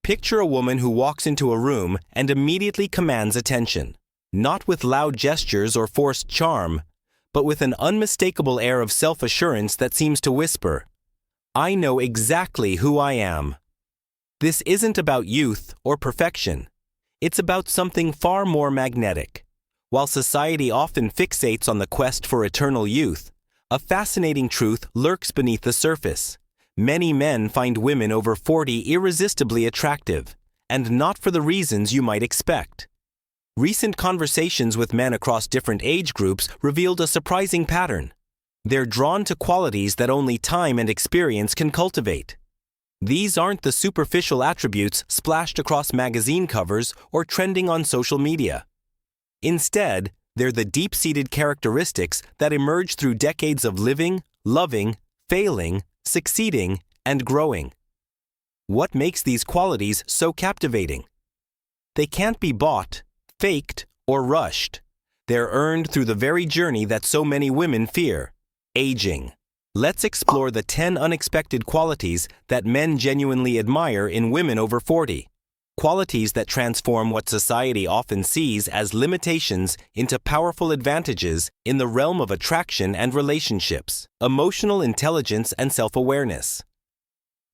Picture a woman who walks into a room and immediately commands attention, not with loud gestures or forced charm, but with an unmistakable air of self-assurance that seems to whisper, "I know exactly who I am." This isn't about youth or perfection. It's about something far more magnetic. While society often fixates on the quest for eternal youth, a fascinating truth lurks beneath the surface. Many men find women over 40 irresistibly attractive, and not for the reasons you might expect. Recent conversations with men across different age groups revealed a surprising pattern. They're drawn to qualities that only time and experience can cultivate. These aren't the superficial attributes splashed across magazine covers or trending on social media. Instead, they're the deep-seated characteristics that emerge through decades of living, loving, failing, succeeding, and growing. What makes these qualities so captivating? They can't be bought, faked, or rushed. They're earned through the very journey that so many women fear: aging. Let's explore the 10 unexpected qualities that men genuinely admire in women over 40. Qualities that transform what society often sees as limitations into powerful advantages in the realm of attraction and relationships. Emotional intelligence and self-awareness.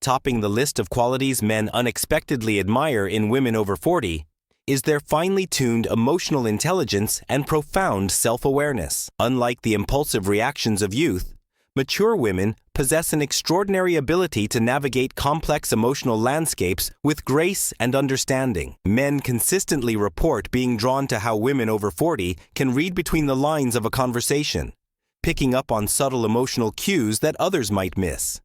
Topping the list of qualities men unexpectedly admire in women over 40 is their finely tuned emotional intelligence and profound self-awareness. Unlike the impulsive reactions of youth, mature women possess an extraordinary ability to navigate complex emotional landscapes with grace and understanding. Men consistently report being drawn to how women over 40 can read between the lines of a conversation, picking up on subtle emotional cues that others might miss.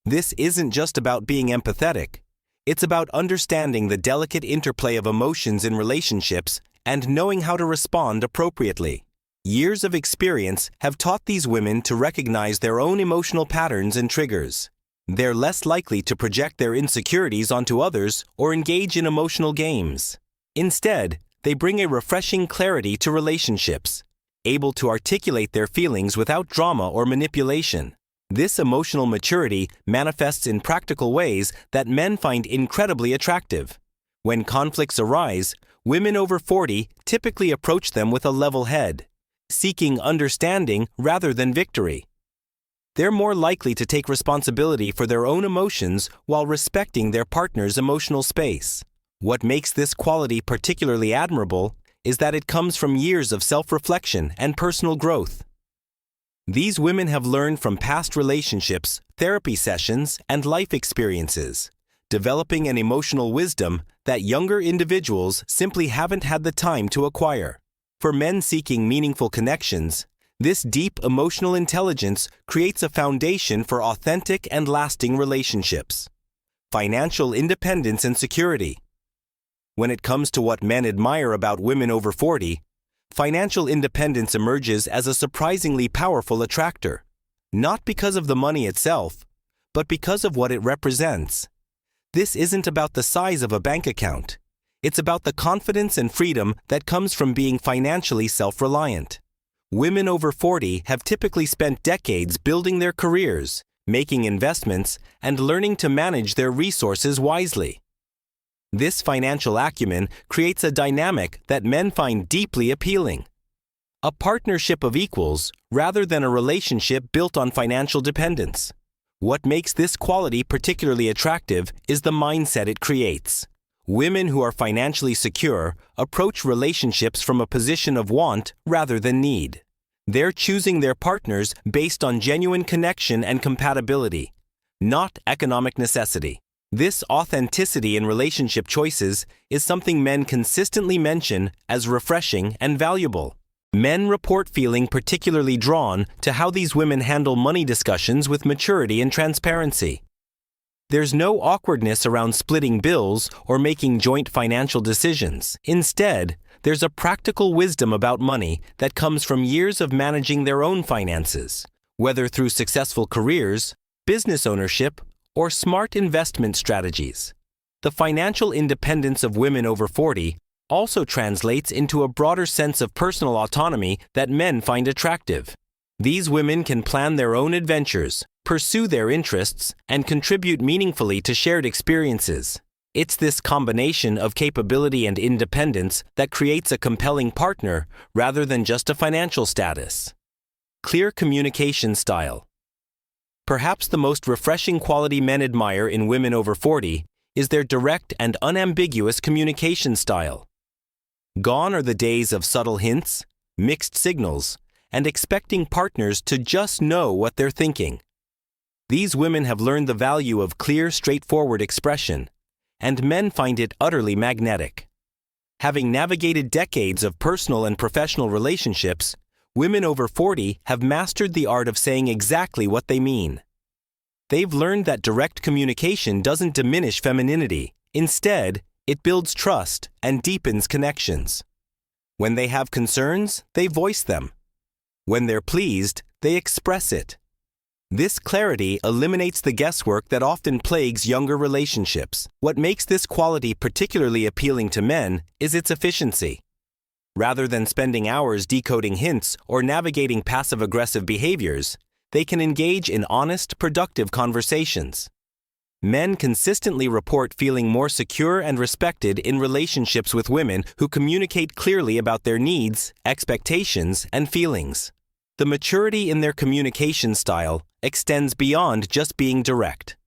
This isn't just about being empathetic. It's about understanding the delicate interplay of emotions in relationships and knowing how to respond appropriately. Years of experience have taught these women to recognize their own emotional patterns and triggers. They're less likely to project their insecurities onto others or engage in emotional games. Instead, they bring a refreshing clarity to relationships, able to articulate their feelings without drama or manipulation. This emotional maturity manifests in practical ways that men find incredibly attractive. When conflicts arise, women over 40 typically approach them with a level head, seeking understanding rather than victory. They're more likely to take responsibility for their own emotions while respecting their partner's emotional space. What makes this quality particularly admirable is that it comes from years of self-reflection and personal growth. These women have learned from past relationships, therapy sessions, and life experiences, developing an emotional wisdom that younger individuals simply haven't had the time to acquire. For men seeking meaningful connections, this deep emotional intelligence creates a foundation for authentic and lasting relationships. Financial independence and security. When it comes to what men admire about women over 40, financial independence emerges as a surprisingly powerful attractor, not because of the money itself, but because of what it represents. This isn't about the size of a bank account. It's about the confidence and freedom that comes from being financially self-reliant. Women over 40 have typically spent decades building their careers, making investments, and learning to manage their resources wisely. This financial acumen creates a dynamic that men find deeply appealing. A partnership of equals rather than a relationship built on financial dependence. What makes this quality particularly attractive is the mindset it creates. Women who are financially secure approach relationships from a position of want rather than need. They're choosing their partners based on genuine connection and compatibility, not economic necessity. This authenticity in relationship choices is something men consistently mention as refreshing and valuable. Men report feeling particularly drawn to how these women handle money discussions with maturity and transparency. There's no awkwardness around splitting bills or making joint financial decisions. Instead, there's a practical wisdom about money that comes from years of managing their own finances, whether through successful careers, business ownership, or smart investment strategies. The financial independence of women over 40 also translates into a broader sense of personal autonomy that men find attractive. These women can plan their own adventures, pursue their interests, and contribute meaningfully to shared experiences. It's this combination of capability and independence that creates a compelling partner rather than just a financial status. Clear communication style. Perhaps the most refreshing quality men admire in women over 40 is their direct and unambiguous communication style. Gone are the days of subtle hints, mixed signals, and expecting partners to just know what they're thinking. These women have learned the value of clear, straightforward expression, and men find it utterly magnetic. Having navigated decades of personal and professional relationships, women over 40 have mastered the art of saying exactly what they mean. They've learned that direct communication doesn't diminish femininity. Instead, it builds trust and deepens connections. When they have concerns, they voice them. When they're pleased, they express it. This clarity eliminates the guesswork that often plagues younger relationships. What makes this quality particularly appealing to men is its efficiency. Rather than spending hours decoding hints or navigating passive-aggressive behaviors, they can engage in honest, productive conversations. Men consistently report feeling more secure and respected in relationships with women who communicate clearly about their needs, expectations, and feelings. The maturity in their communication style extends beyond just being direct.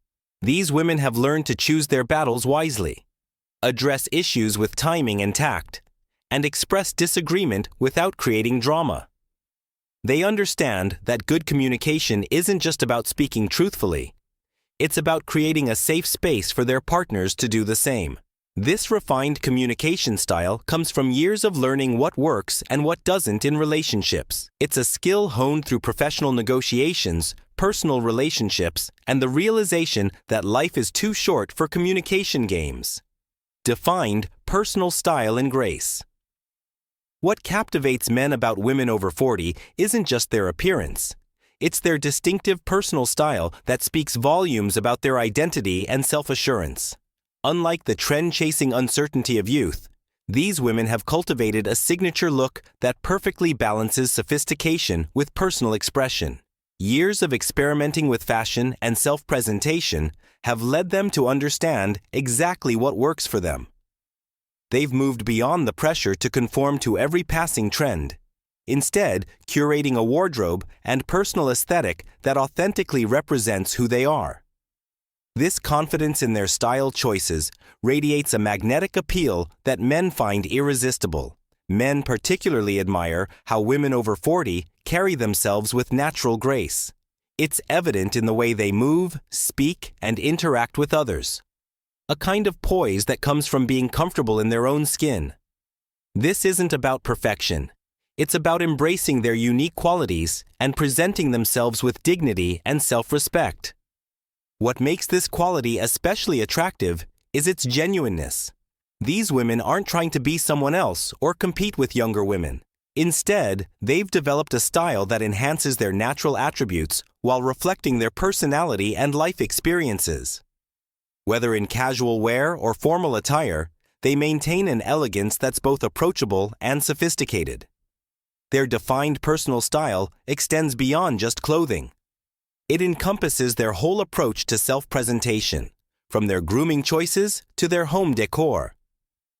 These women have learned to choose their battles wisely, address issues with timing and tact, and express disagreement without creating drama. They understand that good communication isn't just about speaking truthfully. It's about creating a safe space for their partners to do the same. This refined communication style comes from years of learning what works and what doesn't in relationships. It's a skill honed through professional negotiations, personal relationships, and the realization that life is too short for communication games. Defined personal style and grace. What captivates men about women over 40 isn't just their appearance. It's their distinctive personal style that speaks volumes about their identity and self-assurance. Unlike the trend-chasing uncertainty of youth, these women have cultivated a signature look that perfectly balances sophistication with personal expression. Years of experimenting with fashion and self-presentation have led them to understand exactly what works for them. They've moved beyond the pressure to conform to every passing trend, instead curating a wardrobe and personal aesthetic that authentically represents who they are. This confidence in their style choices radiates a magnetic appeal that men find irresistible. Men particularly admire how women over 40 carry themselves with natural grace. It's evident in the way they move, speak, and interact with others. A kind of poise that comes from being comfortable in their own skin. This isn't about perfection. It's about embracing their unique qualities and presenting themselves with dignity and self-respect. What makes this quality especially attractive is its genuineness. These women aren't trying to be someone else or compete with younger women. Instead, they've developed a style that enhances their natural attributes while reflecting their personality and life experiences. Whether in casual wear or formal attire, they maintain an elegance that's both approachable and sophisticated. Their defined personal style extends beyond just clothing. It encompasses their whole approach to self-presentation, from their grooming choices to their home decor.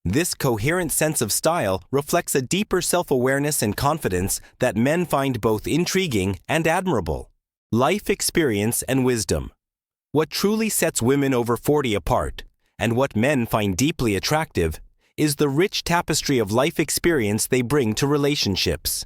This coherent sense of style reflects a deeper self-awareness and confidence that men find both intriguing and admirable. Life experience and wisdom. What truly sets women over 40 apart, and what men find deeply attractive, is the rich tapestry of life experience they bring to relationships.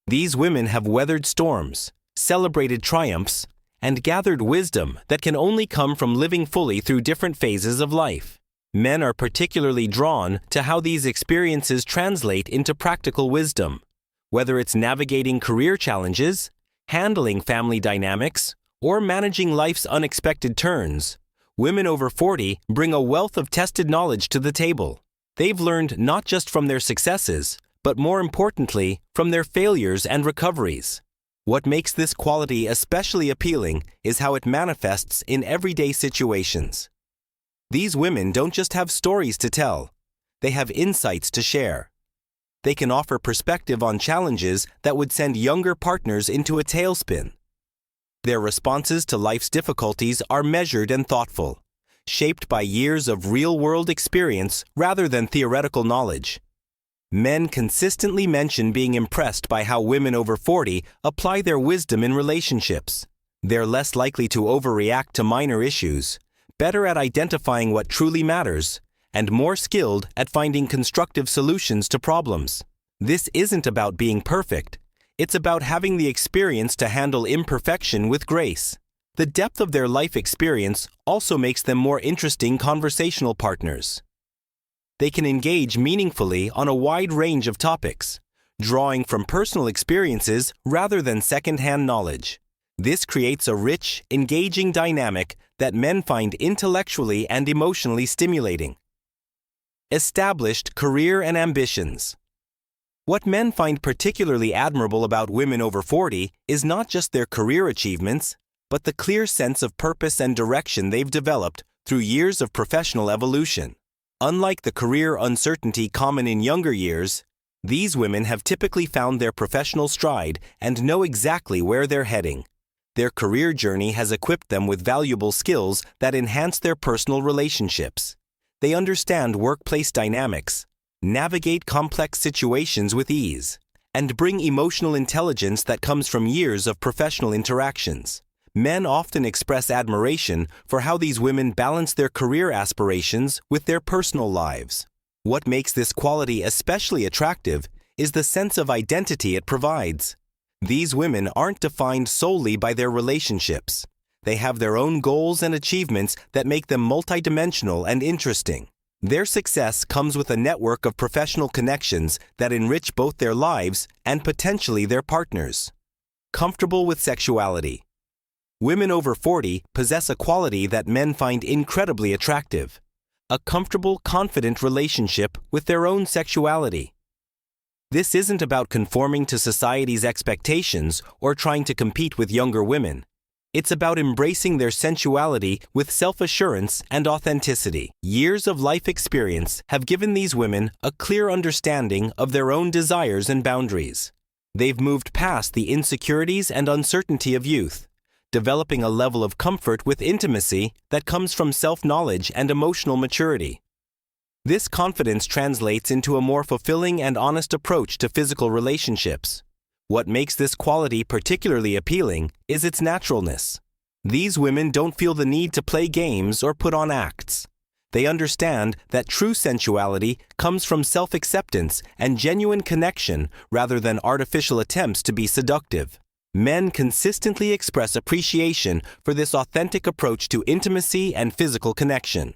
These women have weathered storms, celebrated triumphs, and gathered wisdom that can only come from living fully through different phases of life. Men are particularly drawn to how these experiences translate into practical wisdom, whether it's navigating career challenges, handling family dynamics, or managing life's unexpected turns. Women over 40 bring a wealth of tested knowledge to the table. They've learned not just from their successes, but more importantly, from their failures and recoveries. What makes this quality especially appealing is how it manifests in everyday situations. These women don't just have stories to tell, they have insights to share. They can offer perspective on challenges that would send younger partners into a tailspin. Their responses to life's difficulties are measured and thoughtful, shaped by years of real-world experience rather than theoretical knowledge. Men consistently mention being impressed by how women over 40 apply their wisdom in relationships. They're less likely to overreact to minor issues, better at identifying what truly matters, and more skilled at finding constructive solutions to problems. This isn't about being perfect. It's about having the experience to handle imperfection with grace. The depth of their life experience also makes them more interesting conversational partners. They can engage meaningfully on a wide range of topics, drawing from personal experiences rather than second-hand knowledge. This creates a rich, engaging dynamic that men find intellectually and emotionally stimulating. Established career and ambitions. What men find particularly admirable about women over 40 is not just their career achievements, but the clear sense of purpose and direction they've developed through years of professional evolution. Unlike the career uncertainty common in younger years, these women have typically found their professional stride and know exactly where they're heading. Their career journey has equipped them with valuable skills that enhance their personal relationships. They understand workplace dynamics, navigate complex situations with ease, and bring emotional intelligence that comes from years of professional interactions. Men often express admiration for how these women balance their career aspirations with their personal lives. What makes this quality especially attractive is the sense of identity it provides. These women aren't defined solely by their relationships. They have their own goals and achievements that make them multidimensional and interesting. Their success comes with a network of professional connections that enrich both their lives and potentially their partners. Comfortable with sexuality. Women over 40 possess a quality that men find incredibly attractive: a comfortable, confident relationship with their own sexuality. This isn't about conforming to society's expectations or trying to compete with younger women. It's about embracing their sensuality with self-assurance and authenticity. Years of life experience have given these women a clear understanding of their own desires and boundaries. They've moved past the insecurities and uncertainty of youth, developing a level of comfort with intimacy that comes from self-knowledge and emotional maturity. This confidence translates into a more fulfilling and honest approach to physical relationships. What makes this quality particularly appealing is its naturalness. These women don't feel the need to play games or put on acts. They understand that true sensuality comes from self-acceptance and genuine connection rather than artificial attempts to be seductive. Men consistently express appreciation for this authentic approach to intimacy and physical connection.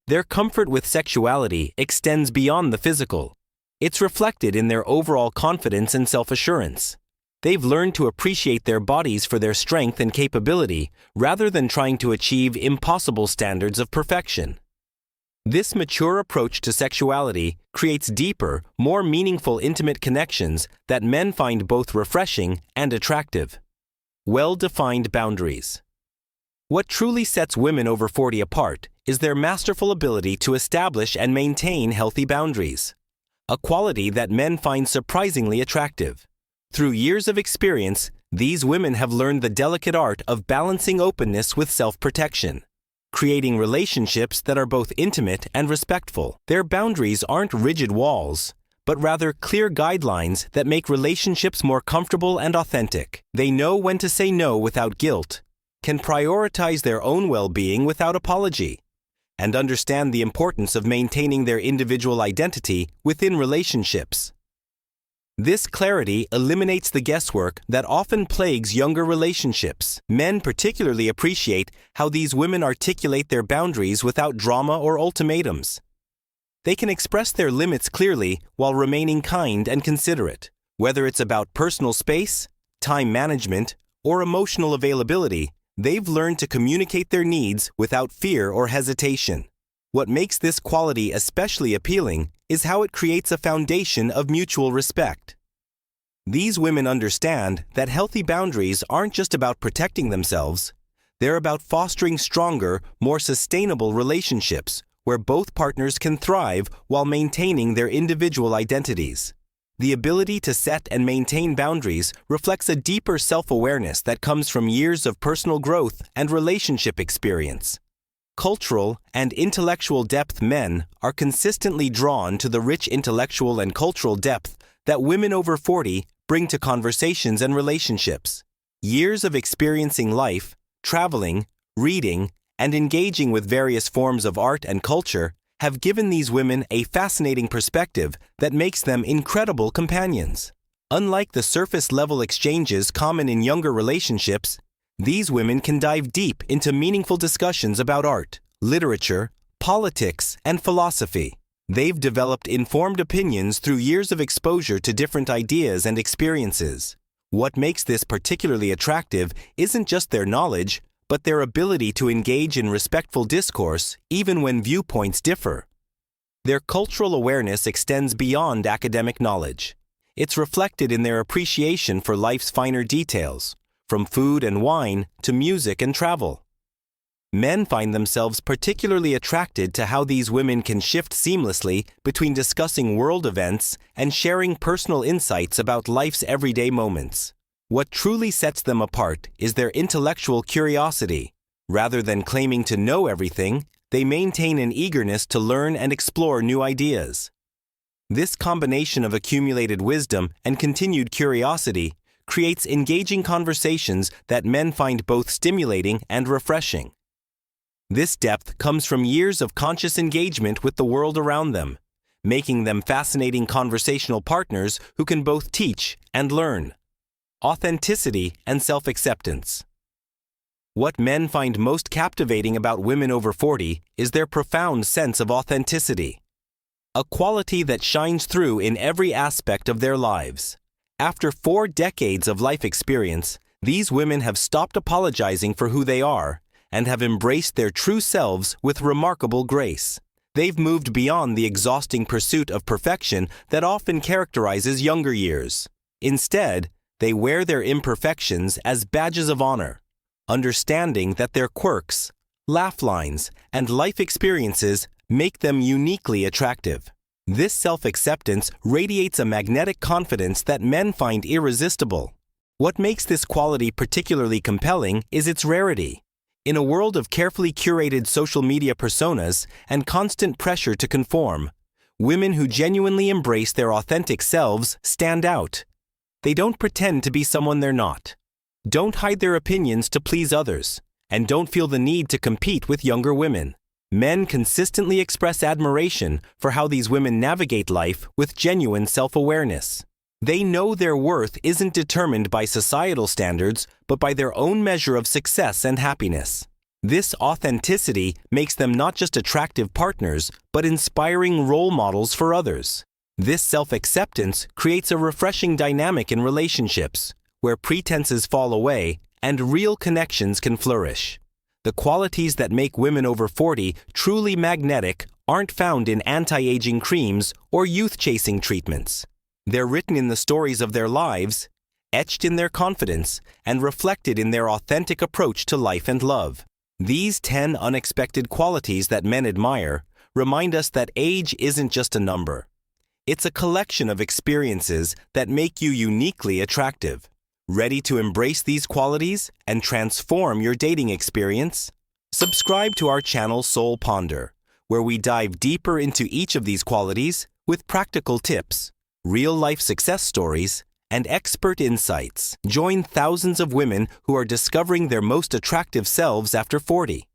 Their comfort with sexuality extends beyond the physical. It's reflected in their overall confidence and self-assurance. They've learned to appreciate their bodies for their strength and capability rather than trying to achieve impossible standards of perfection. This mature approach to sexuality creates deeper, more meaningful intimate connections that men find both refreshing and attractive. Well-defined boundaries. What truly sets women over 40 apart is their masterful ability to establish and maintain healthy boundaries, a quality that men find surprisingly attractive. Through years of experience, these women have learned the delicate art of balancing openness with self-protection, creating relationships that are both intimate and respectful. Their boundaries aren't rigid walls, but rather clear guidelines that make relationships more comfortable and authentic. They know when to say no without guilt, can prioritize their own well-being without apology, and understand the importance of maintaining their individual identity within relationships. This clarity eliminates the guesswork that often plagues younger relationships. Men particularly appreciate how these women articulate their boundaries without drama or ultimatums. They can express their limits clearly while remaining kind and considerate. Whether it's about personal space, time management, or emotional availability, they've learned to communicate their needs without fear or hesitation. What makes this quality especially appealing is how it creates a foundation of mutual respect. These women understand that healthy boundaries aren't just about protecting themselves. They're about fostering stronger, more sustainable relationships where both partners can thrive while maintaining their individual identities. The ability to set and maintain boundaries reflects a deeper self-awareness that comes from years of personal growth and relationship experience. Cultural and intellectual depth men are consistently drawn to the rich intellectual and cultural depth that women over 40 bring to conversations and relationships. Years of experiencing life, traveling, reading, and engaging with various forms of art and culture have given these women a fascinating perspective that makes them incredible companions. Unlike the surface-level exchanges common in younger relationships, these women can dive deep into meaningful discussions about art, literature, politics, and philosophy. They've developed informed opinions through years of exposure to different ideas and experiences. What makes this particularly attractive isn't just their knowledge, but their ability to engage in respectful discourse even when viewpoints differ. Their cultural awareness extends beyond academic knowledge. It's reflected in their appreciation for life's finer details, from food and wine to music and travel. Men find themselves particularly attracted to how these women can shift seamlessly between discussing world events and sharing personal insights about life's everyday moments. What truly sets them apart is their intellectual curiosity. Rather than claiming to know everything, they maintain an eagerness to learn and explore new ideas. This combination of accumulated wisdom and continued curiosity creates engaging conversations that men find both stimulating and refreshing. This depth comes from years of conscious engagement with the world around them, making them fascinating conversational partners who can both teach and learn. Authenticity and self-acceptance. What men find most captivating about women over 40 is their profound sense of authenticity, a quality that shines through in every aspect of their lives. After 4 decades of life experience, these women have stopped apologizing for who they are and have embraced their true selves with remarkable grace. They've moved beyond the exhausting pursuit of perfection that often characterizes younger years. Instead, they wear their imperfections as badges of honor, understanding that their quirks, laugh lines, and life experiences make them uniquely attractive. This self-acceptance radiates a magnetic confidence that men find irresistible. What makes this quality particularly compelling is its rarity. In a world of carefully curated social media personas and constant pressure to conform, women who genuinely embrace their authentic selves stand out. They don't pretend to be someone they're not, don't hide their opinions to please others, and don't feel the need to compete with younger women. Men consistently express admiration for how these women navigate life with genuine self-awareness. They know their worth isn't determined by societal standards, but by their own measure of success and happiness. This authenticity makes them not just attractive partners, but inspiring role models for others. This self-acceptance creates a refreshing dynamic in relationships, where pretenses fall away and real connections can flourish. The qualities that make women over 40 truly magnetic aren't found in anti-aging creams or youth-chasing treatments. They're written in the stories of their lives, etched in their confidence, and reflected in their authentic approach to life and love. These 10 unexpected qualities that men admire remind us that age isn't just a number. It's a collection of experiences that make you uniquely attractive. Ready to embrace these qualities and transform your dating experience? Subscribe to our channel Soul Ponder, where we dive deeper into each of these qualities with practical tips, real-life success stories, and expert insights. Join thousands of women who are discovering their most attractive selves after 40.